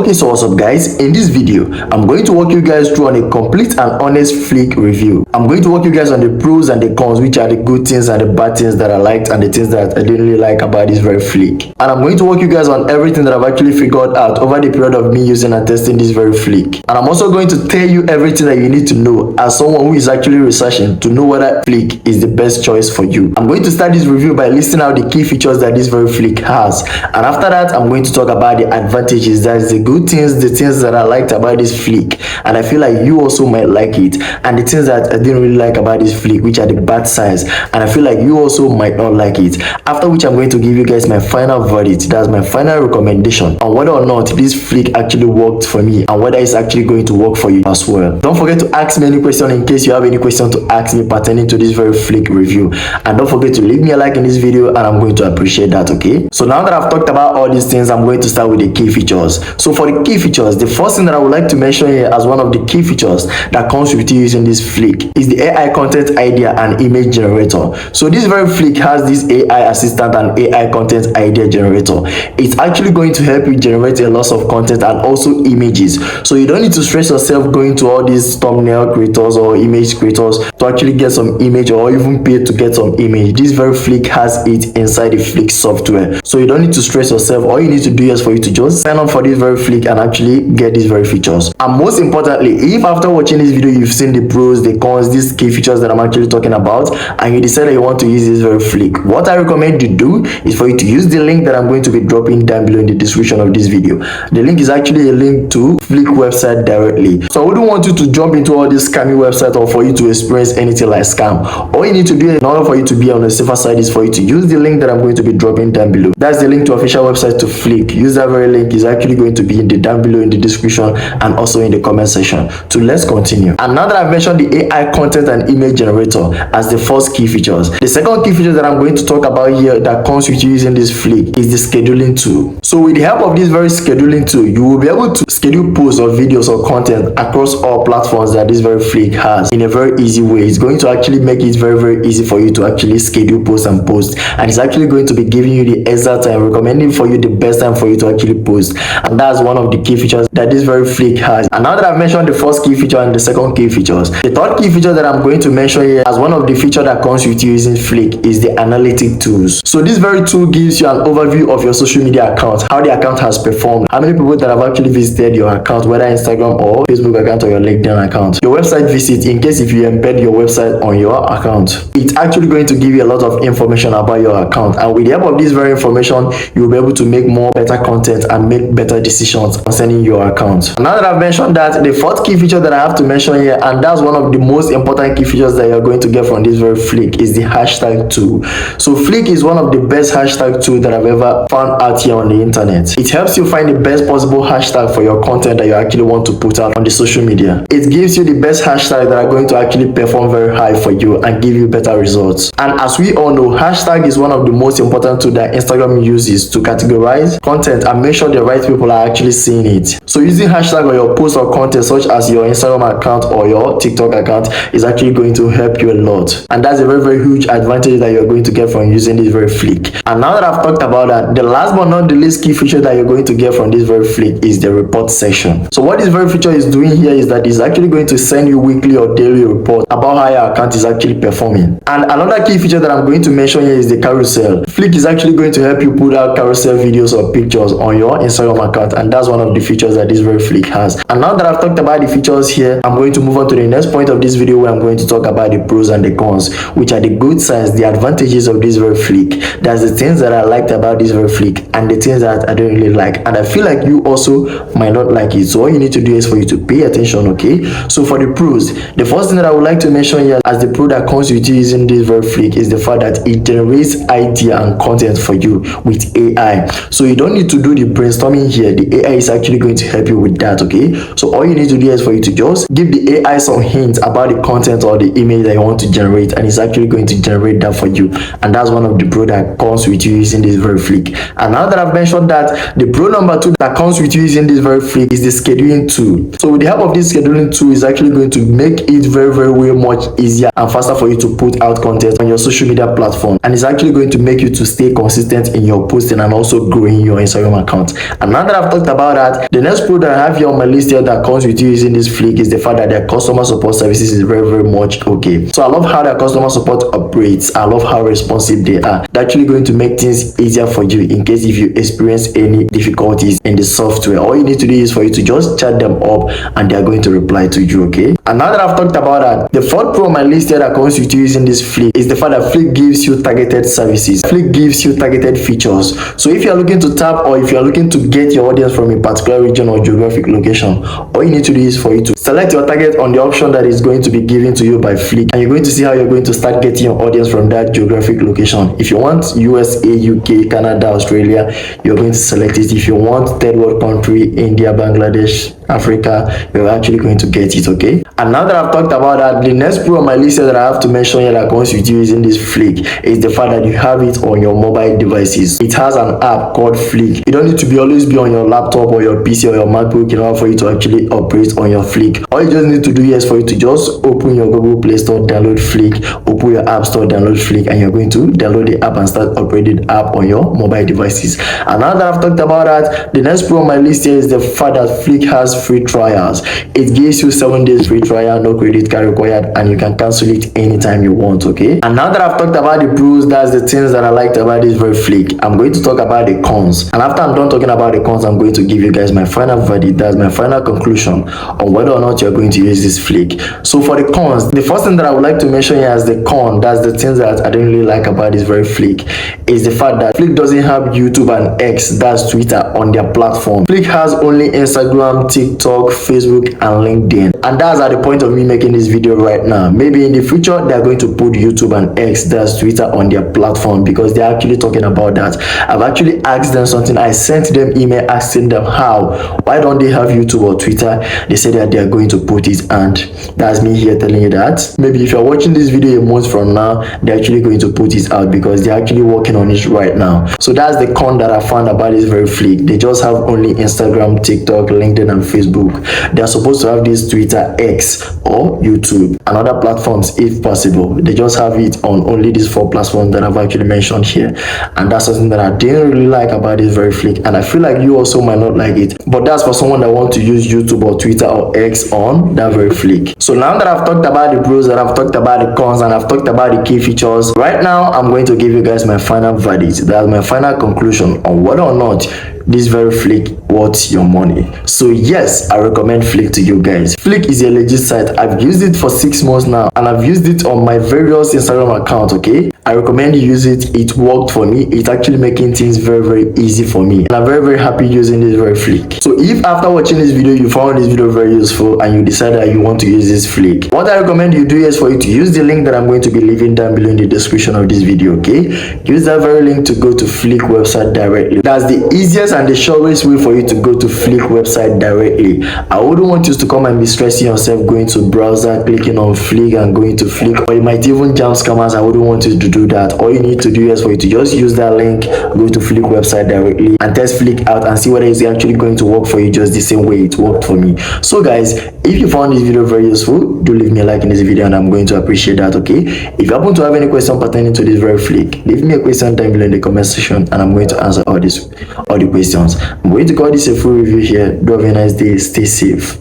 Okay, so what's up guys? In this video, I'm going to walk you guys through on a complete and honest Flick review. I'm going to walk you guys on the pros and the cons, which are the good things and the bad things that I liked and the things that I didn't really like about this very Flick. And I'm going to walk you guys on everything that I've actually figured out over the period of me using and testing this very Flick. And I'm also going to tell you everything that you need to know as someone who is actually researching to know whether Flick is the best choice for you. I'm going to start this review by listing out the key features that this very Flick has. And after that, I'm going to talk about the advantages, that's the good things, the things that I liked about this Flick, and I feel like you also might like it, and the things that I didn't really like about this Flick, which are the bad sides, and I feel like you also might not like it. After which I'm going to give you guys my final verdict, that's my final recommendation on whether or not this Flick actually worked for me and whether it's actually going to work for you as well. Don't forget to ask me any question in case you have any question to ask me pertaining to this very Flick review, and don't forget to leave me a like in this video, and I'm going to appreciate that. Okay, so now that I've talked about all these things, I'm going to start with the key features. So for the key features, the first thing that I would like to mention here as one of the key features that comes with you using this Flick is the AI content idea and image generator. So this very Flick has this AI assistant and AI content idea generator. It's actually going to help you generate a lot of content and also images, so you don't need to stress yourself going to all these thumbnail creators or image creators to actually get some image or even pay to get some image. This very Flick has it inside the Flick software, so you don't need to stress yourself. All you need to do is for you to just sign up for this very Flick and actually get these very features. And most importantly, if after watching this video you've seen the pros, the cons, these key features that I'm actually talking about, and you decide that you want to use this very Flick, what I recommend you do is for you to use the link that I'm going to be dropping down below in the description of this video. The link is actually a link to Flick website directly, so I wouldn't want you to jump into all this scammy website or for you to experience anything like scam. All you need to do in order for you to be on the safer side is for you to use the link that I'm going to be dropping down below. That's the link to official website to Flick. Use that very link, is actually going to be in the down below in the description and also in the comment section. So let's continue. And now that I've mentioned the AI content and image generator as the first key features, the second key feature that I'm going to talk about here that comes with you using this Flick is the scheduling tool. So with the help of this very scheduling tool, you will be able to schedule posts or videos or content across all platforms that this very Flick has in a very easy way. It's going to actually make it very easy for you to actually schedule posts and post, and it's actually going to be giving you the exact time, recommending for you the best time for you to actually post. And that's one of the key features that this very Flick has. And now that I've mentioned the first key feature and the second key features, the third key feature that I'm going to mention here as one of the features that comes with you using Flick is the analytic tools. So this very tool gives you an overview of your social media account, how the account has performed, how many people that have actually visited your account, whether Instagram or Facebook account or your LinkedIn account, your website visit, in case if you embed your website on your account. It's actually going to give you a lot of information about your account, and with the help of this very information, you'll be able to make more better content and make better decisions concerning your account. And now that I've mentioned that, the fourth key feature that I have to mention here, and that's one of the most important key features that you're going to get from this very Flick, is the hashtag tool. So Flick is one of the best hashtag tools that I've ever found out here on the internet. It helps you find the best possible hashtag for your content that you actually want to put out on the social media. It gives you the best hashtag that are going to actually perform very high for you and give you better results. And as we all know, hashtag is one of the most important tools that Instagram uses to categorize content and make sure the right people are actually seeing it. So using hashtag on your post or content such as your Instagram account or your TikTok account is actually going to help you a lot, and that's a very huge advantage that you're going to get from using this very Flick. And now that I've talked about that, the last but not the least key feature that you're going to get from this very Flick is the report section. So what this very feature is doing here is that it's actually going to send you weekly or daily report about how your account is actually performing. And another key feature that I'm going to mention here is the carousel. Flick is actually going to help you put out carousel videos or pictures on your Instagram account, and that's one of the features that this very Flick has. And now that I've talked about the features here, I'm going to move on to the next point of this video, where I'm going to talk about the pros and the cons, which are the good sides, the advantages of this very Flick. That's the things that I liked about this very Flick and the things that I don't really like, and I feel like you also might not like it. So all you need to do is for you to pay attention. Okay, so for the pros, the first thing that I would like to mention here as the pro that comes with you using this very Flick is the fact that it generates idea and content for you with AI. So you don't need to do the brainstorming here. The AI is actually going to help you with that. Okay, so all you need to do is for you to just give the AI some hints about the content or the image that you want to generate, and it's actually going to generate that for you. And that's one of the pro that comes with you using this very Flick. And now that I've mentioned that, the pro number 2 that comes with you using this very Flick is the scheduling tool. So with the help of this scheduling tool, is actually going to make it very way much easier and faster for you to put out content on your social media platform, and it's actually going to make you to stay consistent in your posting and also growing your Instagram account. And now that I've talked about that, the next pro that I have here on my list here that comes with you using this Flick is the fact that their customer support services is very much okay. So I love how their customer support operates. I love how responsive they are. They're actually going to make things easier for you in case if you experience any difficulties in the software. All you need to do is for you to just chat them up and they are going to reply to you, okay? And now that I've talked about that, the fourth pro on my list here that comes with you using this Flick is the fact that Flick gives you targeted services. Flick gives you targeted features. So if you're looking to tap or if you're looking to get your audience from a particular region or geographic location, all you need to do is for you to select your target on the option that is going to be given to you by Flick, and you're going to see how you're going to start getting your audience from that geographic location. If you want USA, UK, Canada, Australia, you're going to select it. If you want third world country, India, Bangladesh, Africa, you're actually going to get it, okay? And now that I've talked about that, the next pro on my list that I have to mention here that comes with you using this Flick is the fact that you have it on your mobile devices. It has an app called Flick. You don't need to always be on your laptop or your PC or your MacBook in order for you to actually operate on your Flick. All you just need to do is for you to just open your Google Play Store, download Flick, open your App Store, download Flick, and you're going to download the app and start operating the app on your mobile devices. And now that I've talked about that, the next pro on my list here is the fact that Flick has free trials. It gives you 7 days free trial, no credit card required, and you can cancel it anytime you want, okay? And now that I've talked about the pros, that's the things that I liked about this very Flick, I'm going to talk about the cons. And after I'm done talking about the cons, I'm going to give you guys my final verdict, that's my final conclusion on whether or not you're going to use this Flick. So for the cons, the first thing that I would like to mention here as the con, that's the things that I don't really like about this very Flick, is the fact that Flick doesn't have YouTube and X, that's Twitter, on their platform. Flick has only Instagram, TikTok, Facebook, and LinkedIn. And that's at the point of me making this video right now. Maybe in the future they're going to put YouTube and X, that's Twitter, on their platform because they're actually talking about that. I've actually asked them something. I sent them email asking them why don't they have YouTube or Twitter. They said that they are going to put it, and that's me here telling you that maybe if you're watching this video a month from now, they're actually going to put it out because they're actually working on it right now. So that's the con that I found about this very Flick. They just have only Instagram, TikTok, LinkedIn, and Facebook. They're supposed to have this Twitter, X, or YouTube and other platforms if possible. They just have it on only these 4 platforms that I've actually mentioned here, and that's something that I didn't really like about this very Flick, and I feel like you also might not like it, but that's for someone that wants to use YouTube or Twitter or X on that very Flick. So now that I've talked about the pros and I've talked about the cons and I've talked about the key features, right now I'm going to give you guys my final verdict, that's my final conclusion on whether or not this very Flick worth your money. So yes, I recommend Flick to you guys. Flick is a legit site. I've used it for 6 months now and I've used it on my various Instagram accounts, okay? I recommend you use it. It worked for me. It's actually making things very easy for me, and I'm very happy using this very Flick. So if after watching this video you found this video very useful and you decide that you want to use this Flick, what I recommend you do is for you to use the link that I'm going to be leaving down below in the description of this video, okay? Use that very link to go to Flick website directly. That's the easiest and the surest way for you to go to Flick website directly. I wouldn't want you to come and be stressing yourself going to browser, clicking on Flick and going to Flick, or you might even jam scammers. I wouldn't want you to do that. All you need to do is for you to just use that link, go to Flick website directly and test Flick out and see whether it's actually going to work for you just the same way it worked for me. So guys, if you found this video very useful, do leave me a like in this video and I'm going to appreciate that, okay? If you happen to have any question pertaining to this very Flick, leave me a question down below in the comment section and I'm going to answer all the questions. I'm going to call this a full review here. Do have a nice day, stay safe.